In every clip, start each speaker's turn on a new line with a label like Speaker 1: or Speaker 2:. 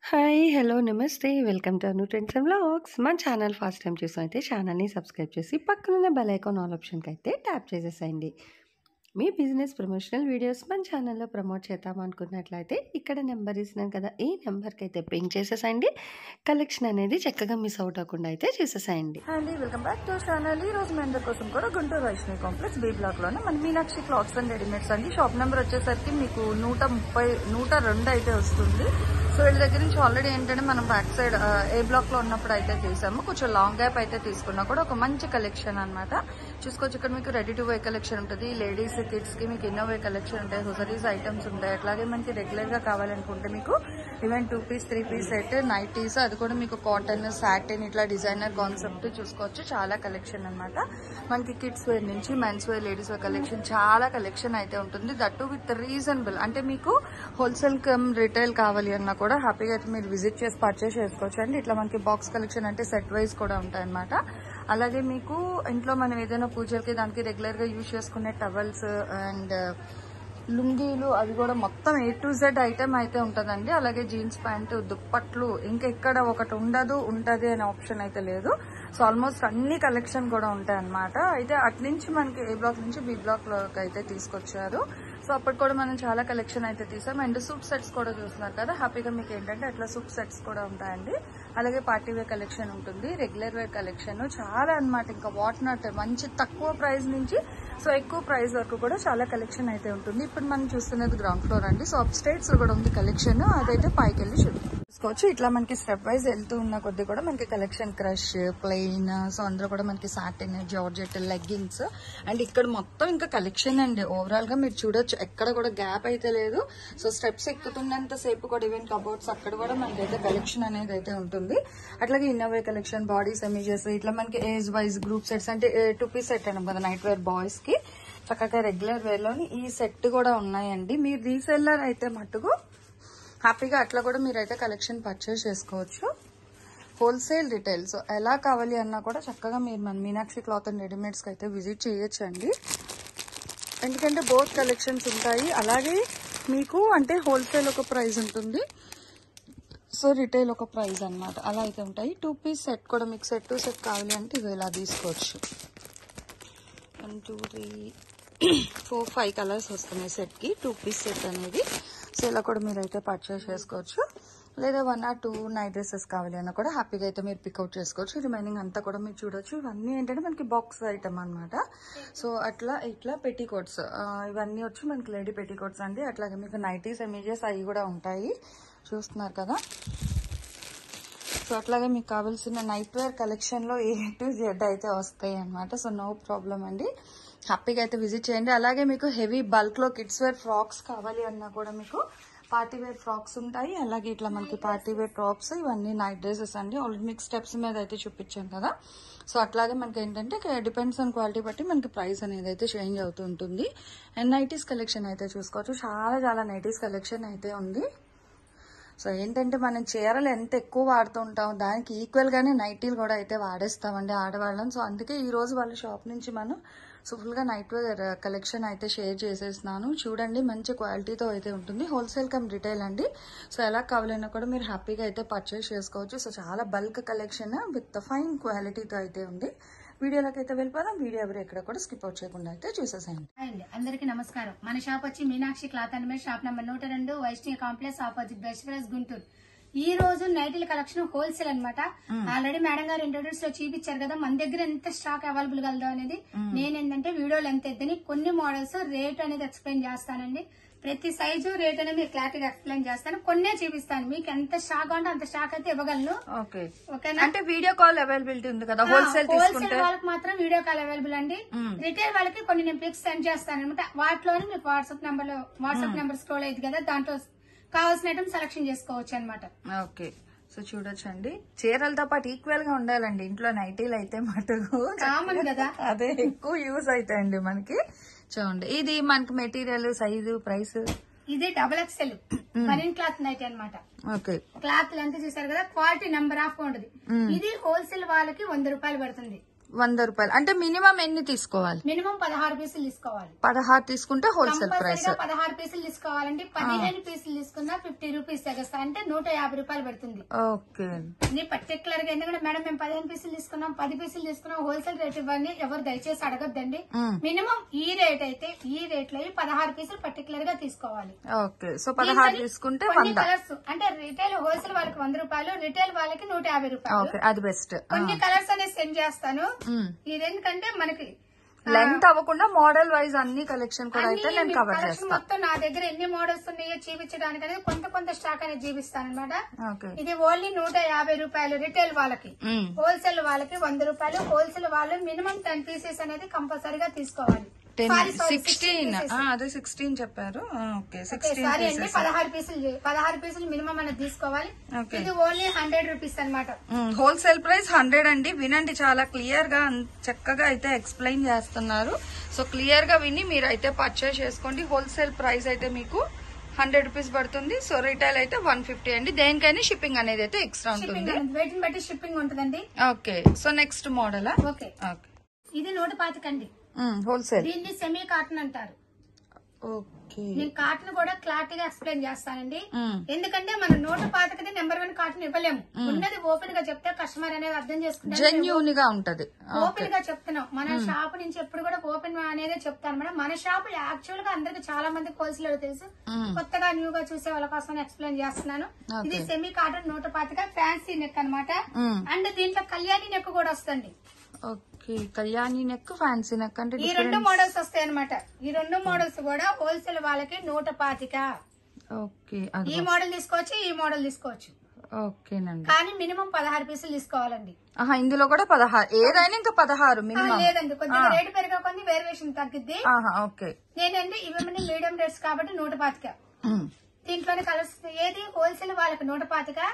Speaker 1: Hi! Hello! నమస్తే. Welcome to Anu trends and vlogs. మన channel first time చూసినైతే ఛానల్‌ని subscribe చేసి పక్కనున్న బెల్ ఐకాన్ ఆల్ ఆప్షన్‌కైతే ట్యాప్ చేసేసేయండి. మీ బిజినెస్ ప్రమోషనల్ వీడియోస్ మన ఛానల్‌లో ప్రమోట్ చేద్దామనుకున్నట్లయితే ఇక్కడ నెంబర్ ఇస్తున్నాను కదా! ఈ నెంబర్‌కైతే పింగ్ చేసేసేయండి. కలెక్షన్ అనేది చక్కగా మిస్ అవుట్ అవ్వకుండా అయితే చూసేసేయండి.
Speaker 2: అండి వెల్కమ్ బ్యాక్ టు ఛానల్. ఈ రోజు మీ అందరి కోసం కూడా Guntur Vaishnavi complex B block లోనే మన మీనాక్షి క్లాత్స్ అండ్ రెడీమేడ్స్ అండి. షాప్ నెంబర్ వచ్చేసరికి మీకు 102 అయితే వస్తుంది. సో వీళ్ళ దగ్గర నుంచి ఆల్రెడీ ఏంటంటే మనం బ్యాక్ సైడ్ ఏ బ్లాక్ లో ఉన్నప్పుడు అయితే తీసాము. కొంచెం లాంగ్ గ్యాప్ అయితే తీసుకున్నా కూడా ఒక మంచి కలెక్షన్ అనమాట. చూసుకోవచ్చు ఇక్కడ మీకు రెడీ టు వే కలెక్షన్ ఉంటుంది. లేడీస్ కిడ్స్ కి మీకు ఇన్నోవే కలెక్షన్ ఉంటాయి, హొసరీస్ ఐటమ్స్ ఉంటాయి. అట్లాగే మనకి రెగ్యులర్ గా కావాలనుకుంటే మీకు even 2 piece 3 piece set nighties, అది కూడా మీకు కాటన్ సాటిన్ ఇట్లా డిజైనర్ కాన్సెప్ట్ చూసుకోవచ్చు. చాలా కలెక్షన్ అనమాట. మనకి కిడ్స్ వేర్ నుంచి men's wear ladies wear collection చాలా కలెక్షన్ అయితే ఉంటుంది. That with reasonable. అంటే మీకు హోల్సేల్ కమ్ రిటైల్ కావాలి అన్నా కూడా హ్యాపీగా అయితే మీరు విజిట్ చేసి పర్చేస్ చేసుకోవచ్చు అండి. ఇట్లా మనకి బాక్స్ కలెక్షన్ అంటే సెట్ వైజ్ కూడా ఉంటాయి అనమాట. అలాగే మీకు ఇంట్లో మనం ఏదైనా పూజలకి దానికి రెగ్యులర్ గా యూజ్ చేసుకునే టవల్స్ అండ్ లుంగీలు అవి కూడా మొత్తం A to Z ఐటమ్ అయితే ఉంటుందండి. అలాగే జీన్స్ ప్యాంటు, దుప్పట్లు, ఇంకా ఇక్కడ ఒకటి ఉంటది అనే ఆప్షన్ అయితే లేదు. సో ఆల్మోస్ట్ అన్ని కలెక్షన్ కూడా ఉంటాయి అనమాట. అయితే అటు నుంచి మనకి ఏ బ్లాక్ నుంచి బి బ్లాక్ లోకి అయితే తీసుకొచ్చారు. సో అప్పుడు కూడా మనం చాలా కలెక్షన్ అయితే తీసాం. అండ్ సూప్ సెట్స్ కూడా చూస్తున్నారు కదా, హ్యాపీగా మీకు ఏంటంటే అట్లా సూప్ సెట్స్ కూడా ఉంటాయండి. అలాగే పార్టీ వేర్ కలెక్షన్ ఉంటుంది, రెగ్యులర్ వేర్ కలెక్షన్ చాలా అనమాట. ఇంకా వాట్ నాట్ మంచి తక్కువ ప్రైస్ నుంచి సో ఎక్కువ ప్రైస్ వరకు కూడా చాలా కలెక్షన్ అయితే ఉంటుంది. ఇప్పుడు మనం చూస్తున్నది గ్రౌండ్ ఫ్లోర్ అండి. సో అప్ స్టేట్స్ కూడా ఉంది కలెక్షన్, అదైతే పైకి వెళ్ళి చూసుకోవచ్చు. ఇట్లా మనకి స్టెప్ వైజ్ వెళ్తూ ఉన్న కొద్ది కూడా మనకి కలెక్షన్ క్రష్, ప్లెయిన్, సో అందులో కూడా మనకి సాటిన్, జార్జెట్, లెగ్గిన్స్ అండ్ ఇక్కడ మొత్తం ఇంకా కలెక్షన్ అండి. ఓవరాల్ గా మీరు చూడొచ్చు ఎక్కడ కూడా గ్యాప్ అయితే లేదు. సో స్టెప్స్ ఎక్కుతున్నంత సేపు కూడా ఈవెన్ కబోర్డ్స్ అక్కడ కూడా మనకైతే కలెక్షన్ అనేది అయితే ఉంటుంది. అట్లాగే ఇన్నోవే కలెక్షన్, బాడీస్ ఇమేజెస్, ఇట్లా మనకి ఏజ్ వైజ్ గ్రూప్ సెట్స్ అంటే 2 పీస్ సెట్ అన్నాం కదా నైట్ వేర్ బాయ్స్ కి, చక్కగా రెగ్యులర్ వేర్ లోని ఈ సెట్ కూడా ఉన్నాయండి. మీరు రీసెల్లర్ అయితే మటుకు హ్యాపీగా అట్లా కూడా మీరైతే కలెక్షన్ పర్చేస్ చేసుకోవచ్చు. హోల్సేల్ రిటైల్ సో ఎలా కావాలి అన్నా కూడా చక్కగా మీరు మన మీనాక్షి క్లాత్ అండ్ రెడీమేడ్స్ కి అయితే విజిట్ చేయొచ్చండి. ఎందుకంటే బోత్ కలెక్షన్స్ ఉంటాయి. అలాగే మీకు అంటే హోల్సేల్ ఒక ప్రైస్ ఉంటుంది, సో రిటైల్ ఒక ప్రైస్ అనమాట. అలా అయితే ఉంటాయి. 2 పీస్ సెట్ కూడా మీకు సెట్ టు సెట్ కావాలి అంటే ఇది ఇలా తీసుకోవచ్చు. 1 2 3 4 5 కలర్స్ వస్తున్నాయి సెట్ కి 2 పీస్ సెట్ అనేది. సో ఇలా కూడా మీరు అయితే పర్చేస్ చేసుకోవచ్చు. లేదా 1 or 2 నైట్ డ్రెస్సెస్ కావాలి అన్న కూడా హ్యాపీగా అయితే మీరు పికౌట్ చేసుకోవచ్చు. రిమైనింగ్ అంతా కూడా మీరు చూడొచ్చు. ఇవన్నీ ఏంటంటే మనకి బాక్స్ ఐటమ్ అనమాట. సో ఇట్లా పెట్టికోట్స్ ఇవన్నీ వచ్చి మనకి లేడీ పెట్టికోట్స్ అండి. అట్లాగే మీకు నైటీస్ ఇమేజెస్ అవి కూడా ఉంటాయి, చూస్తున్నారు కదా. సో అట్లాగే మీకు కావాల్సిన నైట్ వేర్ కలెక్షన్ లో A to Z అయితే వస్తాయి అనమాట. సో నో ప్రాబ్లం అండి, హ్యాపీగా అయితే విజిట్ చేయండి. అలాగే మీకు హెవీ బల్క్ లో కిడ్స్ వేర్ ఫ్రాక్స్ కావాలి అన్నా కూడా మీకు పార్టీ వేర్ ఫ్రాక్స్ ఉంటాయి. అలాగే ఇట్లా మనకి పార్టీ వేర్ టాప్స్, ఇవన్నీ నైట్ డ్రెస్సెస్ అండి. ఆల్రెడీ మీకు స్టెప్స్ మీద అయితే చూపించాం కదా. సో అట్లాగే మనకి ఏంటంటే డిపెండ్స్ ఆన్ క్వాలిటీ బట్టి మనకి ప్రైస్ అనేది అయితే చేంజ్ అవుతూ ఉంటుంది. అండ్ నైటీస్ కలెక్షన్ అయితే చూసుకోవచ్చు. చాలా నైటీస్ కలెక్షన్ అయితే ఉంది. సో ఏంటంటే మనం చీరలు ఎంత ఎక్కువ వాడుతూ ఉంటాం దానికి ఈక్వల్ గానే నైటీలు కూడా అయితే వాడేస్తామండి ఆడవాళ్ళం. సో అందుకే ఈ రోజు వాళ్ళ షాప్ నుంచి మనం సో ఫుల్ గా నైట్ వేర్ కలెక్షన్ అయితే షేర్ చేసేస్తున్నాను. చూడండి మంచి క్వాలిటీతో అయితే ఉంటుంది. హోల్సేల్ కమ్ రిటైల్ అండి. సో ఎలా కావాలన్నా కూడా మీరు హ్యాపీగా అయితే పర్చేస్ చేసుకోవచ్చు. సో చాలా బల్క్ కలెక్షన్ విత్ ఫైన్ క్వాలిటీతో అయితే ఉంది. వీడియోలోకి అయితే వెళ్ళిపోదాం. వీడియో ఎవరు ఎక్కడ కూడా స్కిప్ అవుట్ చేయకుండా అయితే చూసేసేయండి.
Speaker 3: అందరికీ నమస్కారం. మన షాప్ వచ్చి Meenakshi cloth and made, shop number 102, Vaishnavi complex, opposite best price, Guntur. ఈ రోజు నైటీల కలెక్షన్ హోల్సేల్ అనమాట. ఆల్రెడీ మేడం గారు ఇంట్రొడ్యూస్ లో చూపించారు కదా మన దగ్గర ఎంత స్టాక్ అవైలబుల్ కలదో అనేది. నేనేంటంటే వీడియోలు ఎంత ఎద్దని కొన్ని మోడల్స్ రేట్ అనేది ఎక్స్ప్లెయిన్ చేస్తానండి. ప్రతి సైజు రేట్ అనేది మీకు క్లారిటీగా ఎక్స్ప్లెయిన్ చేస్తాను. కొన్నే చూపిస్తాను, మీకు ఎంత స్టాక్ అంటే అంత స్టాక్ అయితే ఇవ్వగలను. ఓకేనా?
Speaker 2: అంటే వీడియో కాల్ అవైలబిలిటీ ఉంది కదా హోల్సేల్
Speaker 3: వాళ్ళకి మాత్రం వీడియో కాల్ అవైలబుల్ అండి. రిటైల్ వాళ్ళకి కొన్ని నేను పిక్స్ సెండ్ చేస్తాను అనమాట. వాటిలోనే మీకు వాట్సాప్ నెంబర్ స్క్రోల్ అయ్యింది కదా, దాంట్లో కావాల్సిన ఐటమ్ సెలెక్షన్ చేసుకోవచ్చు అనమాట.
Speaker 2: ఓకే. సో చూడొచ్చండి, చీరలతో పాటు ఈక్వల్ గా ఉండాలండి ఇంట్లో నైటీలు అయితే మటుకు
Speaker 3: కామన్ కదా,
Speaker 2: అదే ఎక్కువ యూజ్ అవుతాయండి మనకి. చూడండి ఇది మనకి మెటీరియల్ సైజు ప్రైస్
Speaker 3: ఇది XXL మరీన్ క్లాత్ నైట్ అనమాట. క్లాత్ ఎంత చూసారు కదా, క్వాలిటీ నెంబర్ ఆఫ్ ఉంటుంది. ఇది హోల్సేల్ వాళ్ళకి 100 రూపాయలు పడుతుంది.
Speaker 2: ₹100 అంటే మినిమం ఎన్ని తీసుకోవాలి?
Speaker 3: మినిమం 16 పీసులు తీసుకోవాలి.
Speaker 2: 16 తీసుకుంటే హోల్సేల్ ప్రైస్.
Speaker 3: 16 పీసులు తీసుకోవాలంటే 15 పీసులు తీసుకున్నా 50 రూపీస్ ఎగస్తా అంటే ₹150 పడుతుంది.
Speaker 2: ఓకే
Speaker 3: పర్టికులర్ గా ఎందుకంటే మేడం మేము 15 పీసులు తీసుకున్నాం, 10 పీసులు తీసుకున్నాం, హోల్సేల్ రేట్ ఇవ్వండి ఎవరు దయచేసి అడగద్దండి. మినిమం ఈ రేట్ అయితే ఈ రేట్ లో 16 పీసులు పర్టికులర్ గా తీసుకోవాలి.
Speaker 2: ఓకే సో 16 తీసుకుంటే
Speaker 3: కలర్స్ అంటే రిటైల్ హోల్సేల్ వాళ్ళకి ₹100, రిటైల్ వాళ్ళకి ₹150.
Speaker 2: ఓకే అది బెస్ట్.
Speaker 3: కొన్ని కలర్స్ అనేది సెండ్ చేస్తాను. ఇదేంటంటే మనకి
Speaker 2: లెంత్ అవ్వకుండా మోడల్ వైజ్ అన్ని కలెక్షన్ కూడా అయితే నేను కవర్ చేస్తాను.
Speaker 3: మొత్తం నా దగ్గర ఎన్ని మోడల్స్ ఉన్నాయో చూపించడానికి అనేది కొంత స్టాక్ అనేది చూపిస్తాను అనమాట. ఇది ఓన్లీ ₹150 రిటైల్ వాళ్ళకి, హోల్సేల్ వాళ్ళకి ₹100. హోల్సేల్ వాళ్ళు మినిమం 10 పీసెస్ అనేది కంపల్సరీగా తీసుకోవాలి.
Speaker 2: 16 అదే 16 చెప్పారు. ఓకే
Speaker 3: 16 పీసులు మినిమం అనేది తీసుకోవాలి. ఇది ఓన్లీ ₹100 అనమాట.
Speaker 2: హోల్సేల్ ప్రైస్ 100 అండి. వినండి, చాలా క్లియర్ గా చక్కగా అయితే ఎక్స్ప్లెయిన్ చేస్తున్నారు. సో క్లియర్ గా విని మీరు అయితే పర్చేస్ చేసుకోండి. హోల్సేల్ ప్రైస్ అయితే మీకు ₹100 పడుతుంది. సో రిటైల్ అయితే 150 అండి. దేనికైనా షిప్పింగ్ అనేది అయితే ఎక్స్ట్రా ఉంటుంది.
Speaker 3: వెయిట్ బట్టి షిప్పింగ్ ఉంటుందండి.
Speaker 2: Okay so next model.
Speaker 3: Okay ఇది 125 అండి.
Speaker 2: హోల్సేల్.
Speaker 3: దీన్ని సెమీ కాటన్ అంటారు.
Speaker 2: ఓకే
Speaker 3: నేను కాటన్ కూడా క్లారిటీ గా ఎక్స్ప్లెయిన్ చేస్తానండి. ఎందుకంటే మనం 125కి నెంబర్ 1 కాటన్ ఇవ్వలేము. ఉన్నది ఓపెన్ గా చెప్తే కస్టమర్ అనేది అర్థం చేసుకుంటారు.
Speaker 2: జెన్యూన్ గా ఉంటది.
Speaker 3: ఓపెన్ గా చెప్తున్నాం. మన షాప్ నుంచి ఎప్పుడు కూడా ఓపెన్ అనేది చెప్తాను మేడం. మన షాప్ యాక్చువల్ గా అందరికి చాలా మంది హోల్సేల్ తెలుసు. కొత్తగా న్యూ గా చూసే వాళ్ళ కోసం ఎక్స్ప్లెయిన్ చేస్తున్నాను. ఇది సెమీ కాటన్ 125 ఫ్యాన్సీ నెక్ అనమాట. అండ్ దీంట్లో కళ్యాణి నెక్ కూడా వస్తుంది.
Speaker 2: Okay Kalyani neck, fancy neck అంటే
Speaker 3: ఈ 2 మోడల్స్ వస్తాయి అనమాట. ఈ 2 మోడల్స్ కూడా హోల్సేల్ వాళ్ళకి 125.
Speaker 2: ఓకే
Speaker 3: ఈ మోడల్ తీసుకోవచ్చు, ఈ మోడల్ తీసుకోవచ్చు.
Speaker 2: ఓకేనండి.
Speaker 3: కానీ మినిమం 16 పీసులు తీసుకోవాలండి.
Speaker 2: ఇందులో కూడా 16, ఏదైనా ఇంకా 16 మినిమం.
Speaker 3: లేదండి, కొద్దిగా రేటు పెరిగే కొన్ని వేరియేషన్ తగ్గిద్ది.
Speaker 2: ఓకే
Speaker 3: నేనండి ఇవన్నీ మీడియం రేట్స్ కాబట్టి 125. దీంట్లోనే కలర్స్ ఏది హోల్సేల్ వాళ్ళకి 125,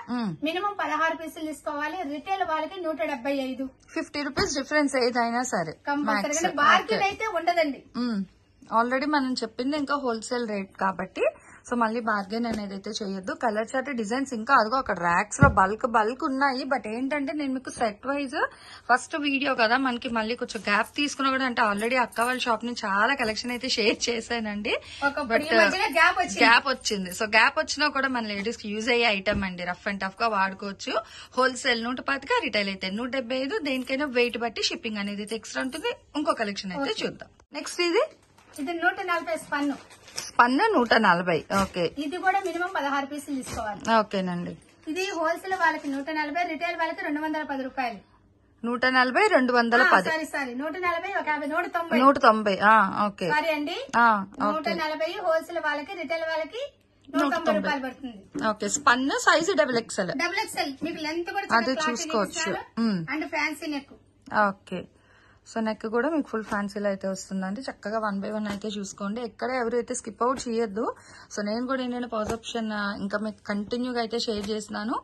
Speaker 3: మినిమం 16 పీసులు తీసుకోవాలి. రిటైల్ వాళ్ళకి 175.
Speaker 2: ₹50 డిఫరెన్స్ ఏదైనా సరే
Speaker 3: కంపల్సరీ. బార్గెన్ అయితే ఉండదండి.
Speaker 2: ఆల్రెడీ మనం చెప్పింది ఇంకా హోల్సేల్ రేట్ కాబట్టి సో మళ్ళీ బార్గెన్ అనేది అయితే చేయొద్దు. కలర్ చార్ట్ డిజైన్స్ ఇంకా అదిగో అక్కడ ర్యాక్స్ లో బల్క్ ఉన్నాయి. బట్ ఏంటంటే నేను మీకు సెట్ వైజ్ ఫస్ట్ వీడియో కదా మనకి మళ్ళీ కొంచెం గ్యాప్ తీసుకున్నా కూడా అంటే ఆల్రెడీ అక్క వాళ్ళ షాప్ నుంచి చాలా కలెక్షన్ అయితే షేర్ చేశానండి. బట్ గ్యాప్ వచ్చింది. సో గ్యాప్ వచ్చినా కూడా మన లేడీస్ కి యూజ్ అయ్యే ఐటమ్ అండి. రఫ్ అండ్ టఫ్ గా వాడుకోవచ్చు. హోల్సేల్ 125, రిటైల్ అయితే 175. దేనికైనా వెయిట్ బట్టి షిప్పింగ్ అనేది అయితే ఎక్స్ట్రా ఉంటుంది. ఇంకో కలెక్షన్ అయితే చూద్దాం. నెక్స్ట్ ఇది
Speaker 3: 140 స్పన్ను.
Speaker 2: 140. ఓకే
Speaker 3: ఇది కూడా మినిమం 16 పీసులు తీసుకోవాలి.
Speaker 2: ఓకేనండి.
Speaker 3: ఇది హోల్సేల్ వాళ్ళకి 140, రిటైల్ వాళ్ళకి ₹210.
Speaker 2: 140, 210.
Speaker 3: సారీ 140, 150,
Speaker 2: 190. ఓకే
Speaker 3: సారీ అండి. 140 హోల్సేల్ వాళ్ళకి, రిటైల్ వాళ్ళకి ₹190 పడుతుంది.
Speaker 2: Okay spun size XXL.
Speaker 3: మీకు లెంత్ కూడా
Speaker 2: అది చూసుకోవచ్చు.
Speaker 3: And fancy neck.
Speaker 2: Okay so neck కూడా మీకు ఫుల్ ఫ్యాన్సీలో అయితే వస్తుందండి. చక్కగా 1 by 1 అయితే చూసుకోండి. ఎక్కడ ఎవరైతే స్కిప్ అవుట్ చేయొద్దు. సో నేను కూడా ఏంటంటే పాజప్షన్ ఇంకా మీకు కంటిన్యూగా అయితే షేర్ చేసినాను.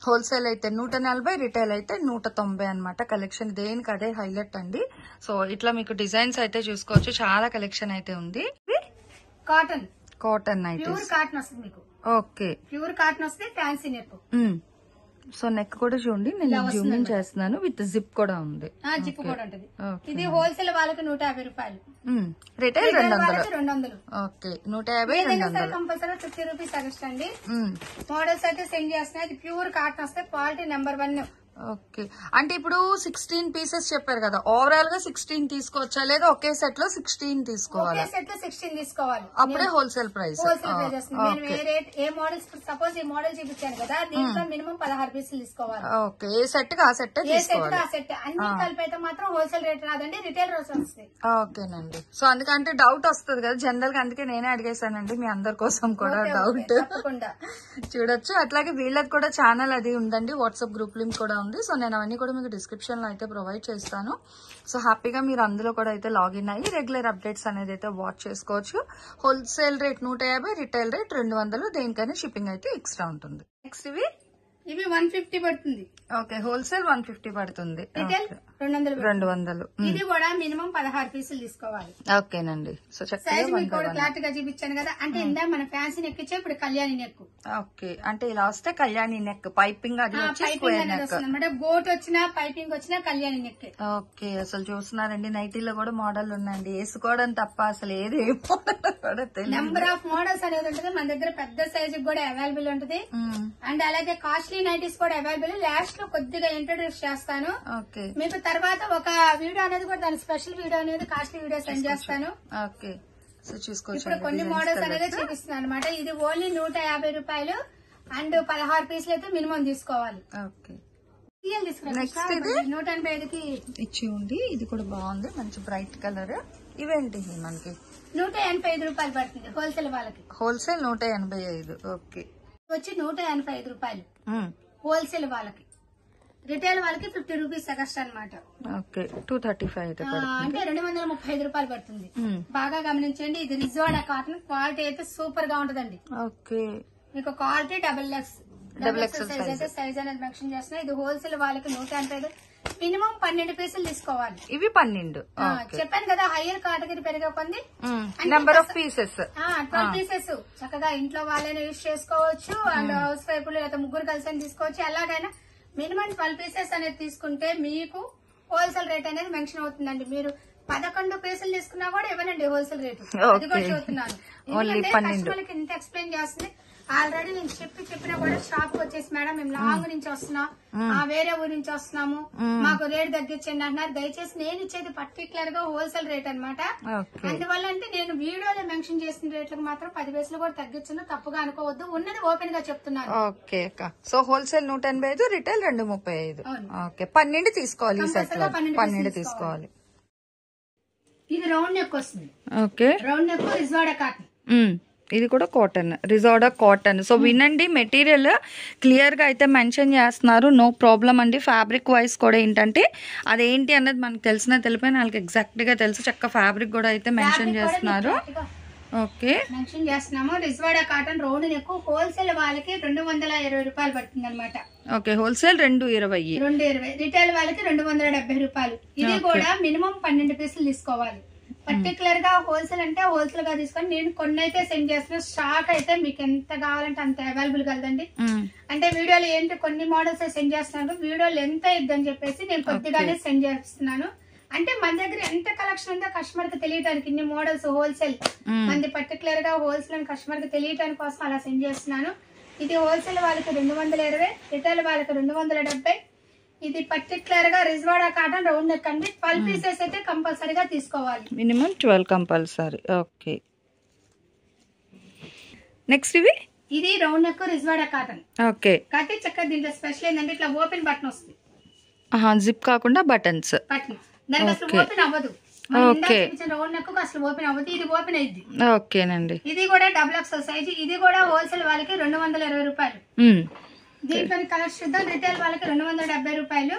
Speaker 2: హోల్సేల్ అయితే 140, రిటైల్ అయితే 190 అనమాట. కలెక్షన్ దేనికి అదే హైలైట్ అండి. సో ఇట్లా మీకు డిజైన్స్ అయితే చూసుకోవచ్చు. చాలా కలెక్షన్ అయితే ఉంది. కాటన్ అయితే
Speaker 3: ప్యూర్ కాటన్ వస్తుంది మీకు.
Speaker 2: ఓకే
Speaker 3: ప్యూర్ కాటన్ వస్తే ఫ్యాన్సీ నెక్.
Speaker 2: సో నెక్ కూడా చూడండి, నేను జూమింగ్ చేస్తున్నాను. విత్ జిప్ కూడా ఉంది.
Speaker 3: జిప్ కూడా ఉంటుంది. ఇది హోల్సేల్ వాళ్ళకి ₹150,
Speaker 2: రిటైల్
Speaker 3: 200.
Speaker 2: ఓకే 150, 200
Speaker 3: కంపల్సరీ ₹50 ఎక్స్ట్రా అండి. మోడల్స్ అయితే సెండ్ చేస్తున్నాయి. ఇది ప్యూర్ కాటన్ వస్తే క్వాలిటీ నెంబర్ 1.
Speaker 2: ఓకే అంటే ఇప్పుడు 16 పీసెస్ చెప్పారు కదా, ఓవరాల్ గా 16 తీసుకోవచ్చా లేదా ఒకే సెట్ లో 16 తీసుకోవాలి?
Speaker 3: సెట్ లో 16 తీసుకోవాలి.
Speaker 2: అప్పుడే హోల్సేల్ ప్రైస్.
Speaker 3: ఏ మోడల్స్ సపోజ్ ఈ మోడల్ చూపించాను కదా, దీంట్లో మినిమం 16 పీసులు తీసుకోవాలి.
Speaker 2: ఓకే ఏ సెట్ కి ఆ సెట్ తీసుకోవాలి.
Speaker 3: అన్ని కలిపి అయితే మాత్రం హోల్సేల్ రేట్ రాదండి, రిటైల్ రేట్ వస్తుంది.
Speaker 2: ఓకేనండి. సో అందుకంటే డౌట్ వస్తుంది కదా జనరల్ గా, అందుకే నేనే అడిగేశానండి మీ అందరి కోసం కూడా డౌట్. చూడొచ్చు. అట్లాగే వీళ్ళకి కూడా ఛానల్ అది ఉందండి, వాట్సాప్ గ్రూప్ లింక్ కూడా ఉంది. సో నేను అవన్నీ కూడా మీకు డిస్క్రిప్షన్ లో అయితే ప్రొవైడ్ చేస్తాను. సో హ్యాపీగా మీరు అందులో కూడా అయితే లాగిన్ అయ్యి రెగ్యులర్ అప్డేట్స్ అనేది అయితే వాచ్ చేసుకోవచ్చు. Wholesale rate 150, retail rate 200. దేనికైనా షిప్పింగ్ అయితే ఎక్స్ట్రా ఉంటుంది. నెక్స్ట్ ఇవి
Speaker 3: 150 పడుతుంది.
Speaker 2: ఓకే హోల్సేల్ 150 పడుతుంది. 200.
Speaker 3: ఇది కూడా మినిమం 16 పీసులు తీసుకోవాలి.
Speaker 2: ఓకేనండి. సో
Speaker 3: సైజ్ మీకు కూడా క్లారిటీ గా చూపించాను కదా. అంటే ఇందా మన ఫ్యాన్సీ నెక్ ఇచ్చే ఇప్పుడు కళ్యాణి నెక్.
Speaker 2: ఓకే, అంటే ఇలా వస్తే కళ్యాణి నెక్ పైపింగ్ అది
Speaker 3: పైపింగ్ అనేది వస్తుంది అనమాట. గోట్ వచ్చినా పైపింగ్ వచ్చినా కళ్యాణి నెక్.
Speaker 2: ఓకే, అసలు చూస్తున్నారండి నైటీలో కూడా మోడల్ ఉన్నాయండి. వేసుకోవడం తప్ప అసలు ఏది కూడా తెలియదు.
Speaker 3: నెంబర్ ఆఫ్ మోడల్స్ అనేది ఉంటుంది మన దగ్గర. పెద్ద సైజ్ కూడా అవైలబుల్ ఉంటుంది. అండ్ అలాగే కాస్ట్లీ నైటీస్ కూడా అవైలబుల్. లాస్ట్ లో కొద్దిగా ఇంట్రొడ్యూస్ చేస్తాను మీకు. తర్వాత ఒక వీడియో అనేది కూడా దాని స్పెషల్ వీడియో అనేది కాస్ట్లీ వీడియో సెండ్ చేస్తాను.
Speaker 2: ఓకే, సో చూసుకోవచ్చు.
Speaker 3: ఇప్పుడు కొన్ని మోడల్స్ అనేది చూపిస్తున్నాను అనమాట. ఇది ఓన్లీ 150 రూపాయలు అండ్ 16 పీసులు అయితే మినిమం తీసుకోవాలి.
Speaker 2: ఓకే,
Speaker 3: నెక్స్ట్ 185కి
Speaker 2: ఇచ్చి ఉంది. ఇది కూడా బాగుంది, మంచి బ్రైట్ కలర్. ఇవేంటి మనకి
Speaker 3: 185 రూపాయలు పడుతుంది హోల్సేల్ వాళ్ళకి.
Speaker 2: హోల్సేల్ 185. ఓకే,
Speaker 3: వచ్చి 185 రూపాయలు హోల్సేల్ వాళ్ళకి. రిటైల్ వాళ్ళకి 50 రూపీస్ ఎక్స్ట్రా అనమాట.
Speaker 2: ఓకే, 235
Speaker 3: అంటే 235 రూపాయలు పడుతుంది. బాగా గమనించండి. ఇది రిజ్వాడా కాటన్. క్వాలిటీ అయితే సూపర్ గా ఉంటదండి.
Speaker 2: ఓకే,
Speaker 3: మీకు క్వాలిటీ డబుల్ ఎక్స్ సైజ్ అయితే సైజ్ అనేది మెన్షన్ చేస్తున్నా. ఇది హోల్సేల్ వాళ్ళకి 185. మినిమం 12 పీసులు తీసుకోవాలి.
Speaker 2: ఇవి 12.
Speaker 3: చెప్పాను కదా, హైయర్ కేటగిరీ పెరిగే కొంది
Speaker 2: నెంబర్ ఆఫ్ పీసెస్
Speaker 3: 12 పీసెస్ చక్కగా ఇంట్లో వాళ్ళైనా యూజ్ చేసుకోవచ్చు. అండ్ హౌస్ వైఫ్ లేదా ముగ్గురు కలిసి తీసుకోవచ్చు. ఎలాగైనా మినిమం 12 పీసెస్ అనేది తీసుకుంటే మీకు హోల్సేల్ రేట్ అనేది మెన్షన్ అవుతుందండి. మీరు 11 పీసులు తీసుకున్నా కూడా ఇవ్వనండి హోల్సేల్ రేటు. అది కూడా చెబుతున్నాను. కస్టమర్లకి ఇంత ఎక్స్ప్లెయిన్ చేస్తుంది. ఆల్రెడీ నేను చెప్పినా కూడా షాప్ కి వచ్చేసి మేడం మేము లాంగ్ నుంచి వస్తున్నాం, వేరే ఊరి నుంచి వస్తున్నాము, మాకు రేట్ తగ్గించండి అంటున్నారు. దయచేసి నేను ఇచ్చేది పర్టికులర్ గా హోల్సేల్ రేట్ అనమాట. అందువల్ల అంటే నేను వీడియోలో మెన్షన్ చేసిన రేట్లకు మాత్రం 10 పైసలు కూడా తగ్గించను. తప్పుగా అనుకోవద్దు, ఉన్నది ఓపెన్ గా చెప్తున్నాను.
Speaker 2: Okay, so wholesale 185, retail 235. Okay, 12 తీసుకోవాలి. 12 తీసుకోవాలి.
Speaker 3: ఇది రౌండ్ నెక్ వస్తుంది.
Speaker 2: ఓకే,
Speaker 3: రౌండ్ నెక్ రిజ్వాడా కాటన్.
Speaker 2: ఇది కూడా కాటన్, రిజార్డా కాటన్. సో వినండి, మెటీరియల్ క్లియర్ గా అయితే మెన్షన్ చేస్తున్నారు. నో ప్రాబ్లం అండి. ఫ్యాబ్రిక్ వైజ్ కూడా ఏంటంటే అదేంటి అన్నది మనకు తెలిసిన తెలిపోయిన వాళ్ళకి ఎగ్జాక్ట్ గా తెలుసు. చక్క ఫ్యాబ్రిక్ కూడా అయితే మెన్షన్ చేస్తున్నారు. ఓకే,
Speaker 3: మెన్షన్ చేస్తున్నాము. రిజ్వాడా కాటన్ రౌండ్ నెక్. హోల్సేల్ వాళ్ళకి 220 రూపాయలు పడుతుంది అనమాట.
Speaker 2: Okay, wholesale 220.
Speaker 3: రిటైల్ వాళ్ళకి 270 రూపాయలు. ఇది కూడా మినిమం 12 పీసులు తీసుకోవాలి. పర్టికులర్ గా హోల్సేల్ అంటే హోల్సేల్ గా తీసుకొని నేను కొన్ని అయితే సెండ్ చేస్తున్నా. స్టాక్ అయితే మీకు ఎంత కావాలంటే అంత అవైలబుల్ కలదండి. అంటే వీడియోలో ఏంటి కొన్ని మోడల్స్ సెండ్ చేస్తున్నాను. వీడియోలు ఎంత ఇద్దని చెప్పేసి నేను కొద్దిగానే సెండ్ చేస్తున్నాను. అంటే మన దగ్గర ఎంత కలెక్షన్ ఉందో కస్టమర్ కి తెలియడానికి ఇన్ని మోడల్స్ హోల్సేల్ మంది పర్టికులర్ గా హోల్సేల్ అని కస్టమర్ కి తెలియడానికి కోసం అలా సెండ్ చేస్తున్నాను. ఇది హోల్సేల్ వాళ్ళకి 220, రిటైల్ వాళ్ళకి 270. ఇది పర్టికులర్ గా రిజ్వాడా కాటన్ రౌండ్ నెక్ అండి. 12 పీసెస్ అయితే కంపల్సరీగా తీసుకోవాలి.
Speaker 2: Minimum 12 compulsory. ఓకే, నెక్స్ట్
Speaker 3: ఇది రౌండ్ నెక్ రిజ్వాడా కాటన్.
Speaker 2: ఓకే,
Speaker 3: కాకపోతే చక్కగా దీంట్లో స్పెషల్ ఏంటంటే ఇట్లా ఓపెన్ బటన్ వస్తుంది.
Speaker 2: జిప్ కాకుండా బటన్స్.
Speaker 3: బటన్ దానికి అసలు ఓపెన్ అవ్వదు.
Speaker 2: ఓకే,
Speaker 3: రౌండ్ నెక్ అసలు ఓపెన్ అవ్వదు. ఇది ఓపెన్ అయింది.
Speaker 2: ఓకేనండి.
Speaker 3: ఇది కూడా డబుల్ ఎక్స్ సైజ్. ఇది కూడా హోల్సేల్ వాళ్ళకి 220 రూపాయలు. దీనిపైన కలర్స్ చూద్దాం. రిటైల్ వాళ్ళకి 270 రూపాయలు.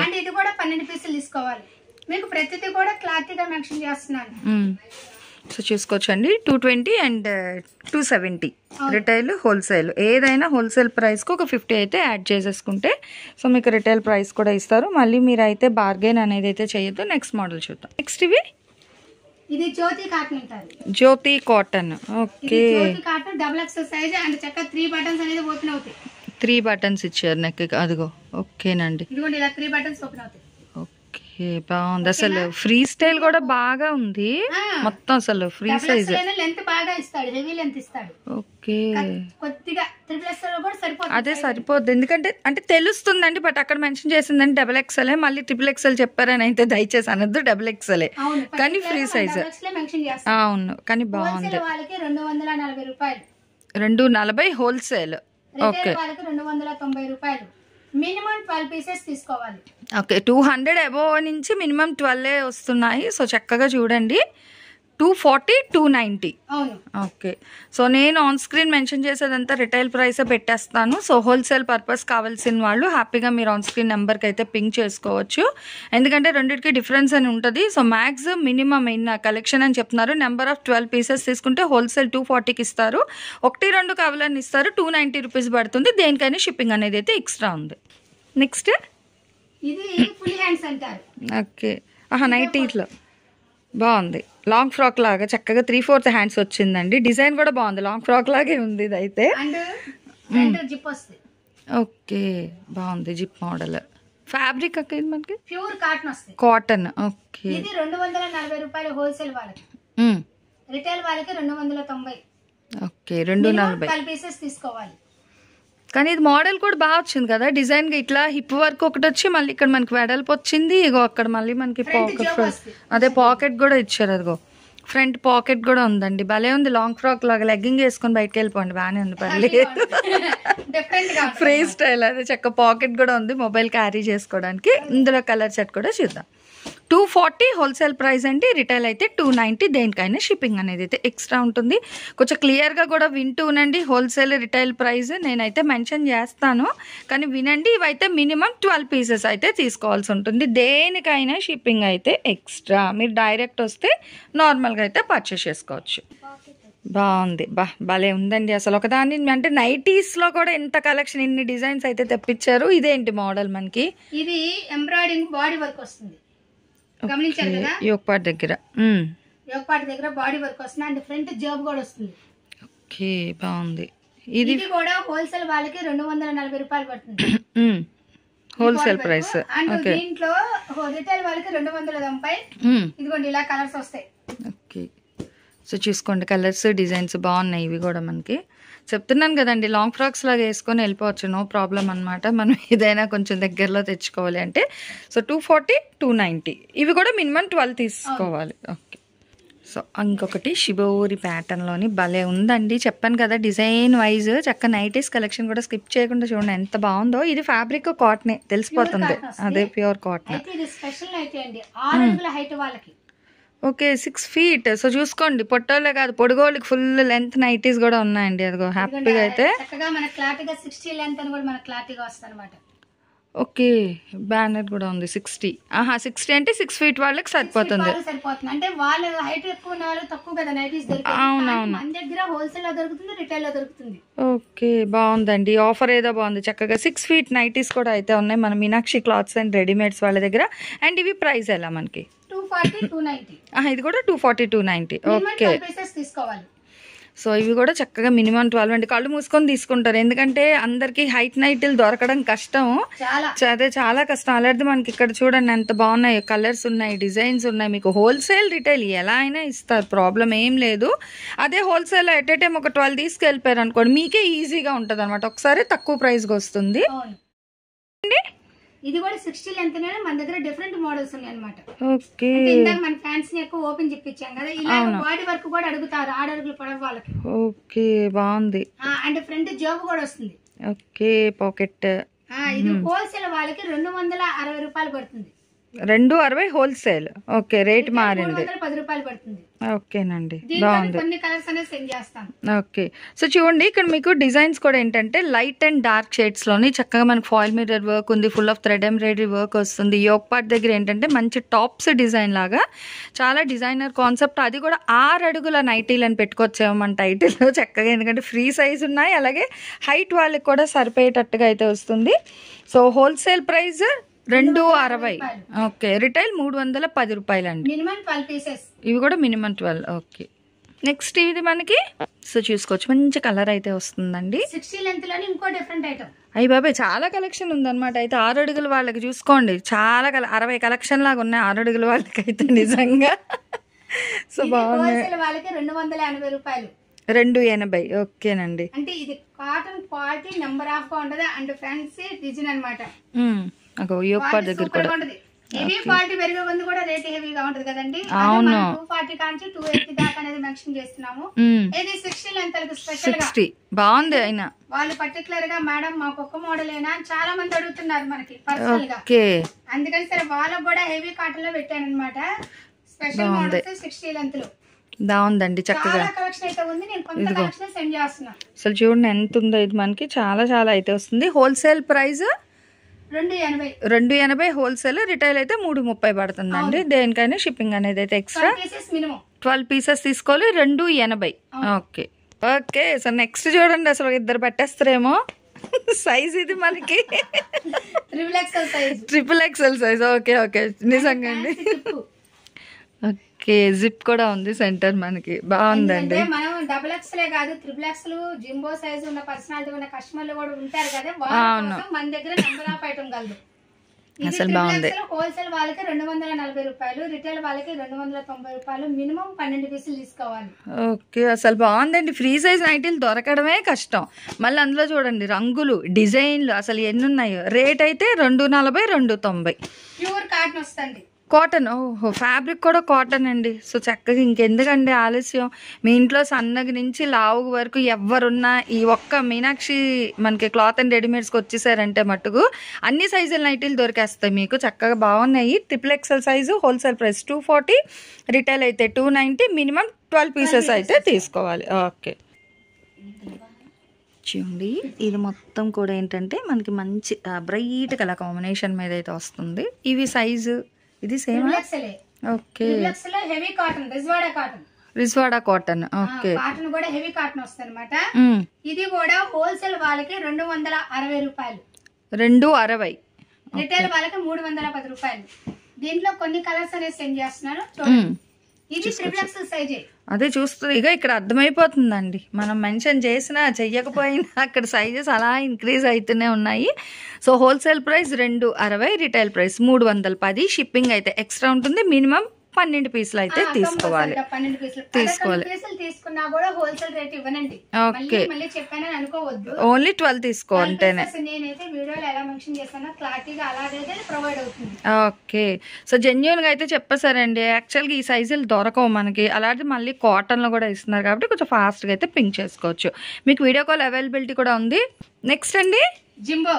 Speaker 3: అండ్ ఇది కూడా 12 పీసులు తీసుకోవాలి. మీకు ప్రతిదీ కూడా క్లారిటీగా మెన్షన్ చేస్తున్నాను.
Speaker 2: సో చూసుకోవచ్చండి. 220 అండ్ 270 రిటైల్ హోల్సేల్. ఏదైనా హోల్సేల్ ప్రైస్ కు ఒక 50 అయితే యాడ్ చేసేసుకుంటే సో మీకు రిటైల్ ప్రైస్ కూడా ఇస్తారు. మళ్ళీ మీరు అయితే బార్గెన్ అనేది అయితే చేయొద్దు. నెక్స్ట్ మోడల్ చూద్దాం. నెక్స్ట్
Speaker 3: ఇది జ్యోతి కాటన్ అంటారు.
Speaker 2: Jyothi cotton. Okay,
Speaker 3: Jyothi cotton double X size and చక్కగా 3 బటన్స్ అనేది ఓపెన్ అవుతాయి.
Speaker 2: 3 బటన్స్ ఇచ్చారు నెక్. అదిగో ఓకేనండి.
Speaker 3: ఇదిగోండి ఇలా 3 బటన్స్ ఓపెన్ అవుతాయి.
Speaker 2: ఓకే, బాగుంది. అసలు ఫ్రీ స్టైల్ కూడా బాగా ఉంది. మొత్తం అసలు ఫ్రీ సైజ్.
Speaker 3: లెంత్ బాగా ఇస్తాడు, హెవీ లెంత్ ఇస్తాడు.
Speaker 2: ఓకే,
Speaker 3: కొద్దిగా XXL కూడా సరిపోతుంది.
Speaker 2: అదే సరిపోద్ది. ఎందుకంటే అంటే తెలుస్తుందండి. బట్ అక్కడ మెన్షన్ చేసిందండి XXL. మళ్ళీ XXL చెప్పారని అయితే దయచేసి అనద్దు. XXL కానీ ఫ్రీ సైజ్. అవును, కానీ బాగుంది.
Speaker 3: వాళ్ళకి 240 రూపాయలు.
Speaker 2: 240 హోల్సేల్. ఓకే,
Speaker 3: వాళ్ళకి 290 రూపాయలు. మినిమం 12 పీసెస్ తీసుకోవాలి.
Speaker 2: ఓకే, 200 అబోవ్ నుంచి మినిమం 12 వస్తున్నాయి. సో చక్కగా చూడండి. 240, 290.
Speaker 3: అవును.
Speaker 2: ఓకే, సో నేను ఆన్ స్క్రీన్ మెన్షన్ చేసేదంతా రిటైల్ ప్రైస్ పెట్టేస్తాను. సో హోల్సేల్ పర్పస్ కావాల్సిన వాళ్ళు హ్యాపీగా మీరు ఆన్ స్క్రీన్ నెంబర్కి అయితే పింక్ చేసుకోవచ్చు. ఎందుకంటే రెండింటికి డిఫరెన్స్ అని ఉంటుంది. So max minimum in collection అని చెప్తున్నారు. నెంబర్ ఆఫ్ 12 పీసెస్ తీసుకుంటే హోల్సేల్ 240కి ఇస్తారు. 1-2 కావాలని ఇస్తారు. 290 రూపీస్ పడుతుంది. దేనికైనా షిప్పింగ్ అనేది అయితే ఎక్స్ట్రా ఉంది. నెక్స్ట్
Speaker 3: ఇది ఫుల్ హ్యాండ్స్ అంటారు.
Speaker 2: ఓకే. నైటీలో బాగుంది. లాంగ్ ఫ్రాక్ లాగా చక్కగా 3/4 హ్యాండ్స్ వచ్చిందండి. డిజైన్ కూడా బాగుంది, లాంగ్ ఫ్రాక్ లాగే ఉంది ఇది అయితే.
Speaker 3: అండ్ జిప్ వస్తుంది.
Speaker 2: ఓకే, బాగుంది జిప్ మోడల్. ఫ్యాబ్రిక్ అక్క ఇది మనకి
Speaker 3: ప్యూర్ కాటన్ వస్తుంది.
Speaker 2: కాటన్. ఓకే.
Speaker 3: ఇది 240 రూపాయలు హోల్సేల్ వాళ్ళకి. రిటైల్ వాళ్ళకి 290.
Speaker 2: ఓకే, 240.
Speaker 3: 12 పీసెస్ తీసుకోవాలి.
Speaker 2: కానీ ఇది మోడల్ కూడా బాగా వచ్చింది కదా, డిజైన్ గా ఇట్లా హిప్ వర్క్ ఒకటి వచ్చి మళ్ళీ ఇక్కడ మనకి వెడల్పు వచ్చింది. ఇగో అక్కడ మళ్ళీ మనకి అదే పాకెట్ కూడా ఇచ్చారు. అదిగో ఫ్రంట్ పాకెట్ కూడా ఉందండి, భలే ఉంది. లాంగ్ ఫ్రాక్ లాగా లెగ్గింగ్ వేసుకొని బయటకు వెళ్ళిపోండి, బాగానే ఉంది, పర్లేదు. Free style. అదే చక్క పాకెట్ కూడా ఉంది మొబైల్ క్యారీ చేసుకోవడానికి. ఇందులో కలర్ సెట్ కూడా చూద్దాం. 240 హోల్సేల్ ప్రైస్ అండి, రిటైల్ అయితే 290. దేనికైనా షిప్పింగ్ అనేది అయితే ఎక్స్ట్రా ఉంటుంది. కొంచెం క్లియర్గా కూడా వింటూ ఉండండి. హోల్సేల్ రిటైల్ ప్రైస్ నేనైతే మెన్షన్ చేస్తాను, కానీ వినండి. ఇవైతే మినిమం 12 పీసెస్ అయితే తీసుకోవాల్సి ఉంటుంది. దేనికైనా షిప్పింగ్ అయితే ఎక్స్ట్రా. మీరు డైరెక్ట్ వస్తే నార్మల్గా అయితే పర్చేస్ చేసుకోవచ్చు. బాగుంది, భలే ఉందండి. అసలు ఒకదాని అంటే నైటీస్లో కూడా ఎంత కలెక్షన్, ఇన్ని డిజైన్స్ అయితే తెప్పించారు. ఇదేంటి మోడల్ మనకి?
Speaker 3: ఇది ఎంబ్రాయిడింగ్ బాడీ వర్క్ వస్తుంది, గమనించారు కదా?
Speaker 2: యోగపాట్ దగ్గర
Speaker 3: బాడీ వర్క్ వస్తుంది. అండ్ ఫ్రంట్ జాబ్ కూడా వస్తుంది.
Speaker 2: ఓకే, బాగుంది.
Speaker 3: ఇది కూడా హోల్సేల్ వాళ్ళకి 240 రూపాయలు పడుతుంది,
Speaker 2: హోల్సేల్ ప్రైస్.
Speaker 3: అండ్ దీంట్లో రిటైల్ వాళ్ళకి 290. ఇదిగోండి ఇలా కలర్స్ వస్తాయి.
Speaker 2: ఓకే, సో చూసుకోండి, కలర్స్ డిజైన్స్ బాగున్నాయి. ఇవి కూడా మనకి చెప్తున్నాను కదండి, లాంగ్ ఫ్రాక్స్ లాగా వేసుకొని వెళ్ళిపోవచ్చు, నో ప్రాబ్లం అనమాట. మనం ఏదైనా కొంచెం దగ్గరలో తెచ్చుకోవాలి అంటే. సో 240, 290. ఇవి కూడా మినిమం 12 తీసుకోవాలి. ఓకే. సో ఇంకొకటి షిబోరి ప్యాటర్న్లోని భలే ఉందండి. చెప్పాను కదా, డిజైన్ వైజ్ చక్క నైటీస్ కలెక్షన్ కూడా స్కిప్ చేయకుండా చూడండి ఎంత బాగుందో. ఇది ఫ్యాబ్రిక్ కాటనే తెలిసిపోతుంది, అదే ప్యూర్ కాటన్.
Speaker 3: ఇది స్పెషల్ నైటీ అండి, 6 అడుగుల హైట్ వాళ్ళకి.
Speaker 2: Okay, 6 feet. సో చూసుకోండి, పొట్టోళ్ళే కాదు పొడుగోళ్ళకి ఫుల్ లెంత్ నైటీస్ కూడా ఉన్నాయండి. అదిగో హ్యాపీగా అయితే
Speaker 3: చక్కగా మన క్లారిటీగా 60 లెంత్ అని కూడా మన క్లారిటీగా వస్తుంది అనమాట.
Speaker 2: ఓకే, బ్యానర్ కూడా ఉంది 60. 60 అంటే 6 feet వాళ్ళకి సరిపోతుంది.
Speaker 3: అంటే వాళ్ళ హైట్ ఎక్కువ ఉన్న వాళ్ళు తక్కువ కదా నైటీస్ దొరుకుతుంది. అవునవును, మన దగ్గర హోల్సేల్ లో దొరుకుతుంది, రిటైల్ లో దొరుకుతుంది.
Speaker 2: ఓకే, బాగుందండి. ఆఫర్ ఏదో బాగుంది. చక్కగా 6 feet నైటీస్ కూడా అయితే ఉన్నాయి మన మీనాక్షి క్లాత్స్ అండ్ రెడీమేడ్స్ వాళ్ళ దగ్గర. అండ్ ఇవి ప్రైస్ ఎలా మనకి?
Speaker 3: 240, 290.
Speaker 2: ఇది కూడా 240, 290. ఓకే,
Speaker 3: తీసుకోవాలి.
Speaker 2: సో ఇవి కూడా చక్కగా మినిమం 12 అండి. కళ్ళు మూసుకొని తీసుకుంటారు, ఎందుకంటే అందరికి హైట్ నైట్లు దొరకడం కష్టం, అదే చాలా కష్టం. అలాంటిది మనకి ఇక్కడ చూడండి ఎంత బాగున్నాయి, కలర్స్ ఉన్నాయి, డిజైన్స్ ఉన్నాయి. మీకు హోల్సేల్ రిటైల్ ఎలా అయినా ఇస్తారు, ప్రాబ్లం ఏం లేదు. అదే హోల్సేల్ ఎట్ ఏ టైం ఒక 12 తీసుకెళ్ళిపోయారు అనుకోండి, మీకే ఈజీగా ఉంటుంది అనమాట. ఒకసారి తక్కువ ప్రైస్కి వస్తుంది.
Speaker 3: ఇది కూడా 60 లెంత్ మన దగ్గర డిఫరెంట్ మోడల్స్ ఉన్నాయి అనమాట.
Speaker 2: ఓకే,
Speaker 3: ఇందాక మన ఫ్యాన్స్ ని ఎక్కువ ఓపెన్ చేపించాం కదా, ఇలా బాడీ వర్క్ కూడా అడుగుతారు 6 అడుగులు పొడవు వాళ్ళకి.
Speaker 2: ఓకే, బాగుంది.
Speaker 3: అండ్ ఫ్రంట్ జాబ్ కూడా వస్తుంది.
Speaker 2: Okay, pocket.
Speaker 3: ఇది హోల్సేల్ వాళ్ళకి 260 రూపాయలు పడుతుంది.
Speaker 2: 260 హోల్సేల్. ఓకే, రేట్ మారింది,
Speaker 3: 10 రూపాయలు పడుతుంది.
Speaker 2: ఓకేనండి, బాగుంది.
Speaker 3: కొన్ని కలర్స్ అనేది సెండ్ చేస్తాను.
Speaker 2: ఓకే, సో చూడండి ఇక్కడ మీకు డిజైన్స్ కూడా ఏంటంటే లైట్ అండ్ డార్క్ షేడ్స్ లోని చక్కగా మనకు ఫాయిల్ మిర్రర్ వర్క్ ఉంది, full of thread embroidery work వస్తుంది. యోగ్ పార్ట్ దగ్గర ఏంటంటే మంచి టాప్స్ డిజైన్ లాగా చాలా డిజైనర్ కాన్సెప్ట్. అది కూడా 6 అడుగుల నైటీలు అని పెట్టుకొచ్చాము మన టైటిల్ చక్కగా, ఎందుకంటే ఫ్రీ సైజ్ ఉన్నాయి, అలాగే హైట్ వాళ్ళకి కూడా సరిపోయేటట్టుగా అయితే వస్తుంది. So wholesale price 260. Okay, retail 310 రూపాయలు అండి.
Speaker 3: Minimum 12 pieces.
Speaker 2: ఇవి కూడా మినిమం 12. ఓకే, నెక్స్ట్ ఇది మనకి సో చూసుకోవచ్చు, మంచి కలర్ అయితే వస్తుందండి.
Speaker 3: 60 లెంత్ లోని ఇంకో డిఫరెంట్ ఐటమ్.
Speaker 2: అయ్యి బాబాయ్, చాలా కలెక్షన్ ఉందన్నమాట. అయితే 6 అడుగుల వాళ్ళకి చూసుకోండి, చాలా 60 కలెక్షన్ లాగా ఉన్నాయి 6 అడుగుల వాళ్ళకి అయితే నిజంగా. సో బాగుంది.
Speaker 3: వాళ్ళకి 280 రూపాయలు.
Speaker 2: 280. ఓకేనండి.
Speaker 3: అంటే ఇది కాటన్ క్వాలిటీ నెంబర్ ఆఫ్ గా ఉంటది అండ్ ఫ్యాన్సీ డిజైన్ అనమాట.
Speaker 2: యోగపాట్ దగ్గర కూడా
Speaker 3: హెవీ క్వాలిటీ పెరిగే ముందు కూడా రేట్ హెవీగా ఉంటది కదండి. 240 కాంచి 280 దాకా అనేది మెన్షన్ చేస్తున్నాము. ఇది 60 లెంత్ స్పెషల్ గా
Speaker 2: బాగుంది. అయినా
Speaker 3: వాళ్ళు పర్టికులర్ గా మేడం మాకు ఒక్క మోడల్ అయినా చాలా మంది అడుగుతున్నారు మనకి పర్సనల్ గా, అందుకని సరే వాళ్ళకు కూడా హెవీ కాటన్ లో పెట్టాను అనమాట. స్పెషల్ మోడల్స్ 60 లెంత్ లో
Speaker 2: బాగుందండి. చక్కగా
Speaker 3: కలెక్షన్ అయితే ఉంది, నేను కొంత కలెక్షన్ సెండ్ చేస్తున్నాను.
Speaker 2: అసలు చూడండి ఎంత ఉందో ఇది మనకి, చాలా చాలా అయితే వస్తుంది. హోల్సేల్ ప్రైస్ 280 హోల్సేల్, రిటైల్ అయితే 330 పడుతుందండి. దేనికైనా షిప్పింగ్ అనేది అయితే ఎక్స్ట్రా. 12 పీసెస్ తీసుకోవాలి, 280. Okay okay. సో నెక్స్ట్ చూడండి, అసలు ఇద్దరు పెట్టేస్తారేమో సైజ్ ఇది మనకి
Speaker 3: triple
Speaker 2: XXL size. Okay okay నిజంగా అండి. ఓకే జిప్ కూడా ఉంది సెంటర్ మనకి బాగుందండి.
Speaker 3: మనం డబుల్ ఎక్స్లే కాదు ట్రిపుల్ ఎక్స్లు జింబో సైజ్ ఉన్న పర్సనాలిటీ ఉన్న కస్టమర్లు కూడా ఉంటారు కదా, వాళ్ళ కోసం మన దగ్గర నెంబర్ ఆఫ్ ఐటమ్ కలదు.
Speaker 2: అసలు బాగుంది.
Speaker 3: హోల్సేల్ వాళ్ళకి 240 రూపాయలు, రిటైల్ వాళ్ళకి 290 రూపాయలు, మినిమం 12 పీసులు తీసుకోవాలి.
Speaker 2: ఓకే అసలు బాగుందండి. ఫ్రీ సైజ్ నైటీలు దొరకడమే కష్టం. మళ్ళీ అందులో చూడండి రంగులు డిజైన్లు అసలు ఎన్ని ఉన్నాయో. రేట్ అయితే 240 290.
Speaker 3: ప్యూర్ కాటన్ వస్తుంది.
Speaker 2: కాటన్. ఓహో ఫ్యాబ్రిక్ కూడా కాటన్ అండి. సో చక్కగా ఇంకెందుకండి ఆలస్యం, మీ ఇంట్లో సన్నగి నుంచి లావు వరకు ఎవరున్నా ఈ ఒక్క మీనాక్షి మనకి క్లాత్ అండ్ రెడీమేడ్స్కి వచ్చేసారంటే మట్టుకు అన్ని సైజుల నైటీలు దొరికేస్తాయి మీకు. చక్కగా బాగున్నాయి. XXL size wholesale price 240, retail అయితే 290, మినిమం 12 పీసెస్ అయితే తీసుకోవాలి. ఓకే చూడండి ఇది మొత్తం కూడా ఏంటంటే మనకి మంచి బ్రైట్ కలర్ కాంబినేషన్ మీద అయితే వస్తుంది. ఇవి సైజు ఇది సేమ్. ఓకే
Speaker 3: హెవీ కాటన్
Speaker 2: రిజ్వాడా కాటన్. ఓకే
Speaker 3: కాటన్ కూడా హెవీ కాటన్ వస్తుంది అనమాట. ఇది కూడా హోల్సేల్ వాళ్ళకి 260 రూపాయలు,
Speaker 2: 260.
Speaker 3: రిటైల్ వాళ్ళకి 310 రూపాయలు. దీంట్లో కొన్ని కలర్స్ అనేది సెండ్ చేస్తున్నాను చూడండి. ఇది XXL సైజే.
Speaker 2: అదే చూస్తుంది ఇక ఇక్కడ అర్థమైపోతుందండి. మనం మెన్షన్ చేసినా చెయ్యకపోయినా అక్కడ సైజెస్ అలా ఇంక్రీజ్ అవుతూనే ఉన్నాయి. So wholesale price 260, retail price 310. Shipping అయితే ఎక్స్ట్రా ఉంటుంది. మినిమం 12 పీసులు అయితే తీసుకోవాలి.
Speaker 3: 12 పీసులు తీసుకున్నా కూడా హోల్సేల్ రేట్ ఇవ్వనండి.
Speaker 2: ఓకే
Speaker 3: మళ్ళీ చెప్పానని అనుకోవద్దు,
Speaker 2: ఓన్లీ 12 తీసుకో అంటేనే.
Speaker 3: నేనైతే వీడియోలో ఎలా మెన్షన్ చేస్తానో క్లారిటీగా అలాగైతే ప్రొవైడ్ అవుతుంది.
Speaker 2: ఓకే సో జెన్యూన్ గా అయితే చెప్పేసారండి. యాక్చువల్గా ఈ సైజులు దొరకవు మనకి. అలాంటి మళ్ళీ కాటన్ లో కూడా ఇస్తున్నారు కాబట్టి కొంచెం ఫాస్ట్ గా అయితే పింక్ చేసుకోవచ్చు. మీకు వీడియో కాల్ అవైలబిలిటీ కూడా ఉంది. నెక్స్ట్ అండి
Speaker 3: జింబో.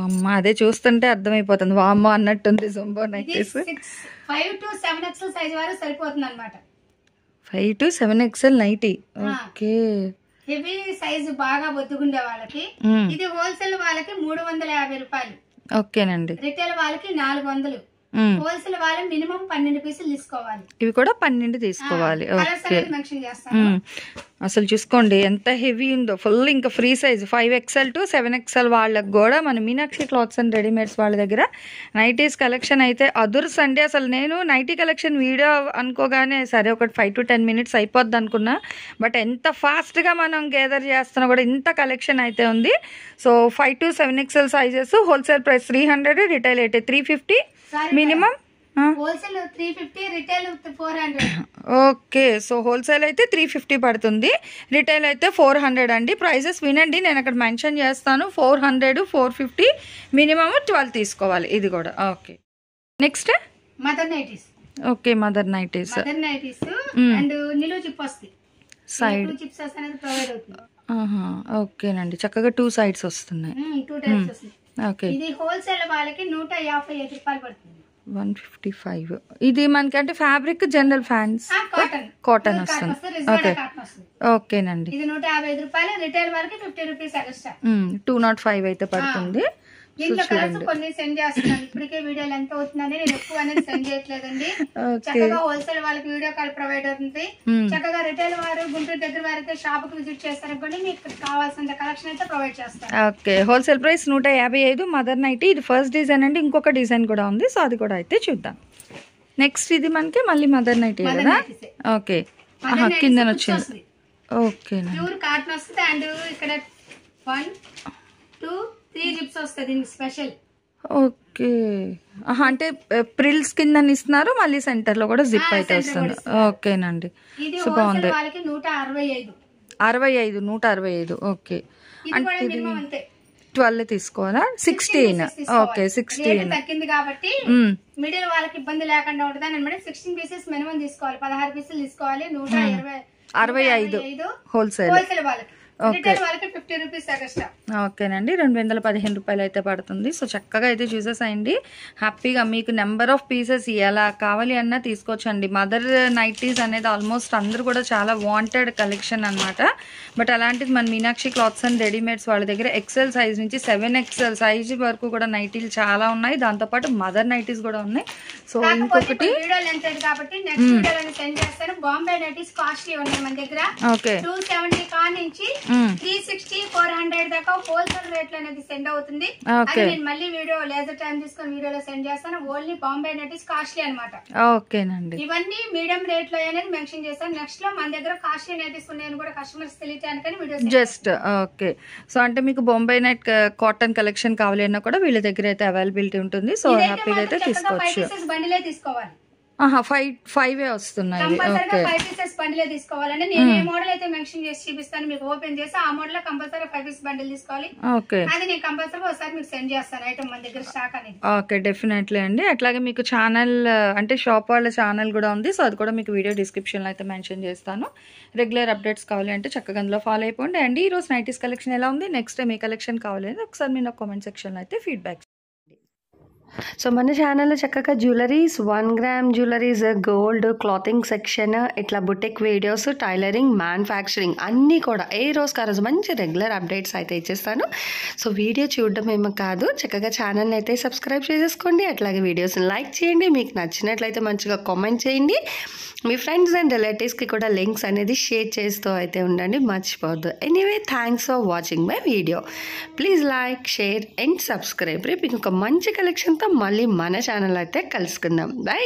Speaker 2: అమ్మ అదే చూస్తుంటే అర్థమైపోతుంది వామ్మో అన్నట్టుంది. Jumbo nighties
Speaker 3: 5 to 7XL size వరకు సరిపోతుంది అనమాట.
Speaker 2: 5 to 7XL నైటీ. ఓకే
Speaker 3: హెవీ సైజ్ బాగా బొద్దుగుండే వాళ్ళకి ఇది హోల్సేల్ వాళ్ళకి 350 రూపాయలు.
Speaker 2: ఓకేనండి.
Speaker 3: రిటైల్ వాళ్ళకి 400. హోల్సేల్ వాళ్ళు మినిమం 12 పీసులు తీసుకోవాలి.
Speaker 2: ఇవి కూడా 12 తీసుకోవాలి. ఓకే
Speaker 3: మెన్షన్ చేస్తాను.
Speaker 2: అసలు చూసుకోండి ఎంత హెవీ ఉందో. ఫుల్ ఇంకా free size 5XL to 7XL వాళ్ళకి కూడా మన మీనాక్షి క్లాత్స్ అండ్ రెడీమేడ్స్ వాళ్ళ దగ్గర నైటీస్ కలెక్షన్ అయితే అదుర్స్ అండి. అసలు నేను నైటీ కలెక్షన్ వీడియో అనుకోగానే సరే ఒకటి 5 to 10 minutes అయిపోద్ది అనుకున్నా. బట్ ఎంత ఫాస్ట్గా మనం గేదర్ చేస్తున్నా కూడా ఇంత కలెక్షన్ అయితే ఉంది. So 5 to 7XL sizes wholesale price 300, retail అయితే 350, minimum
Speaker 3: wholesale 350, retail 400.
Speaker 2: Okay so wholesale అయితే 350 పడుతుంది, రిటైల్ అయితే 400 అండి. ప్రైజెస్ వినండి, నేను అక్కడ మెన్షన్ చేస్తాను. 400, 450, మినిమం 12 తీసుకోవాలి. ఇది కూడా okay. Next
Speaker 3: mother nighties.
Speaker 2: Okay mother nighties
Speaker 3: and నిలువు చిప్ వస్తాయి. సైడ్ చిప్స్ అనేది ప్రొవైడ్ అవుతుంది.
Speaker 2: ఓకేనండి చక్కగా 2 సైడ్స్ వస్తున్నాయి.
Speaker 3: 2 టైప్స్ వస్తాయి.
Speaker 2: ఓకే
Speaker 3: ఇది హోల్సేల్ వాళ్ళకి 155 రూపాయలు పడుతుంది.
Speaker 2: 155. ఇది మనకి అంటే ఫ్యాబ్రిక్ జనరల్ ఫ్యాన్స్ కాటన్ వస్తుంది. ఓకే ఓకేనండి.
Speaker 3: ఇది 155 రూపాయలు, రిటైల్ వాళ్ళకి 50 రూపీస్ ఎక్స్ట్రా.
Speaker 2: 205 అయితే పడుతుంది.
Speaker 3: దీంట్లో కలర్స్ కొన్ని సెండ్ చేస్తున్నాను. ఇప్పటికే వీడియోలు ఎంత అవుతుందని నేను ఎక్కువ అనేది సెండ్ చేయట్లేదండి. చక్కగా హోల్సేల్ వాళ్ళకి వీడియో కాల్ ప్రొవైడ్ అవుతుంది. చక్కగా రిటైల్ వారు గుంటూరు దగ్గర వారైతే షాప్ కి విజిట్ చేస్తారనుకోండి, మీకు కావాల్సిన కలెక్షన్ అయితే ప్రొవైడ్ చేస్తారు.
Speaker 2: Okay wholesale price 155 mother nighty. ఇది ఫస్ట్ డిజైన్ అండి. ఇంకొక డిజైన్ కూడా ఉంది, సో అది కూడా అయితే చూద్దాం. నెక్స్ట్ ఇది మనకి మళ్ళీ మదర్ నైటీ కదా. ఓకే కింద వచ్చింది. ఓకే
Speaker 3: ప్యూర్ కాటన్ వస్తుంది. అండ్ ఇక్కడ 1, 2, 3 జిప్స్ వస్తుంది. దీనికి స్పెషల్.
Speaker 2: ఓకే అంటే ప్రిల్స్ కింద ఇస్తున్నారు, మళ్ళీ సెంటర్ లో కూడా జిప్ అయితే వస్తుంది. ఓకేనండి.
Speaker 3: ఇది బాగుంది. వాళ్ళకి 165.
Speaker 2: 165. ఓకే అంటే 12 తీసుకోవాలా? 16. ఓకే 16
Speaker 3: తగ్గింది కాబట్టి మిడిల్ వాళ్ళకి ఇబ్బంది లేకుండా ఉంటుంది అనమాట. 16 పీసెస్ మినిమం తీసుకోవాలి, 16 పీసులు తీసుకోవాలి.
Speaker 2: 165 హోల్సేల్
Speaker 3: వాళ్ళకి.
Speaker 2: ఓకేనండి 215 రూపాయలు అయితే పడుతుంది. సో చక్కగా అయితే చూసేసాయండి. హ్యాపీగా మీకు నెంబర్ ఆఫ్ పీసెస్ ఎలా కావాలి అన్నా తీసుకోవచ్చండి. మదర్ నైటీస్ అనేది ఆల్మోస్ట్ అందరూ కూడా చాలా వాంటెడ్ కలెక్షన్ అనమాట. బట్ అలాంటిది మన మీనాక్షి క్లాత్స్ అండ్ రెడీమేడ్స్ వాళ్ళ దగ్గర ఎక్సెల్ సైజ్ నుంచి 7XL సైజ్ వరకు కూడా నైటీలు చాలా ఉన్నాయి. దాంతోపాటు మదర్ నైటీస్ కూడా ఉన్నాయి. సో ఇంకొకటి
Speaker 3: బాంబే నైటీస్ కాస్ట్లీ ఉన్నాయి మన దగ్గర. 270 నుంచి 360-400 దాకా హోల్సేల్ రేట్లు అనేది సెండ్ అవుతుంది. అది నేను మళ్ళీ వీడియో లేజర్ టైం తీసుకొని వీడియోలో సెండ్ చేస్తాను. ఓన్లీ బాంబే నైటీస్ కాస్ట్లీ అనమాట.
Speaker 4: ఓకేనండి.
Speaker 3: ఇవన్నీ మీడియం రేట్ లో అనేది మెన్షన్ చేస్తాను. నెక్స్ట్ లో మన దగ్గర కాస్ట్లీ నైటీస్ ఉన్నాయని కూడా కస్టమర్స్ తెలియటానికని వీడియో
Speaker 4: జస్ట్ ఓకే. సో అంటే మీకు బొంబై నైట్ కాటన్ కలెక్షన్ కావాలి అన్నా కూడా వీళ్ళ దగ్గర అయితే అవైలబిలిటీ ఉంటుంది. సో హ్యాపీగా అయితే తీసుకోవచ్చు.
Speaker 3: బండిలే తీసుకోవాలి.
Speaker 4: 5 వస్తున్నాయి.
Speaker 3: కంపల్సరీగా 5 పీసెస్ బండిలే తీసుకోవాలండి. నేను ఏ మోడల్ అయితే మెన్షన్ చేసి చూపిస్తాను మీకు ఓపెన్ చేసి ఆ మోడల్ లో కంపల్సరీ 5 పీస్ బండిల్ తీసుకోవాలి. అది నేను కంపల్సరీ ఒకసారి మీకు సెండ్ చేస్తాను ఐటమ్ మన దగ్గర స్టాక్ అనేది.
Speaker 4: ఓకే, డెఫినెట్లీ అండి. అట్లాగే మీకు ఛానల్ అంటే షాప్ వాళ్ళ ఛానల్ కూడా ఉంది. సో అది కూడా మీకు వీడియో డిస్క్రిప్షన్ లో అయితే మెన్షన్ చేస్తాను. రెగ్యులర్ అప్డేట్స్ కావాలి అంటే చక్కగా అందులో ఫాలో అయిపోండి. అండ్ ఈ రోజు నైటీస్ కలెక్షన్ ఎలా ఉంది, నెక్స్ట్ టైం ఏ కలెక్షన్ కావాలి అనేది ఒకసారి మీరు కామెంట్ సెక్షన్ లో అయితే ఫీడ్బ్యాక్.
Speaker 1: సో మన ఛానల్లో చక్కగా jewelleries, 1 gram jewelleries, gold, clothing section, ఇట్లా బుటిక్ వీడియోస్, టైలరింగ్, మ్యానుఫ్యాక్చరింగ్ అన్నీ కూడా ఏ రోజుకి ఆ రోజు మంచి రెగ్యులర్ అప్డేట్స్ అయితే ఇచ్చేస్తాను. సో వీడియో చూడడం ఏమో కాదు, చక్కగా ఛానల్ని అయితే సబ్స్క్రైబ్ చేసేసుకోండి. అట్లాగే వీడియోస్ని లైక్ చేయండి. మీకు నచ్చినట్లయితే మంచిగా కామెంట్ చేయండి. మీ ఫ్రెండ్స్ అండ్ రిలేటివ్స్కి కూడా లింక్స్ అనేది షేర్ చేస్తూ అయితే ఉండండి, మర్చిపోవద్దు. Anyway, thanks for watching my video. Please like, share and subscribe. రేపు ఇంకొక మంచి కలెక్షన్తో మళ్ళీ మన ఛానల్ అయితే కలుసుకుందాం. బై.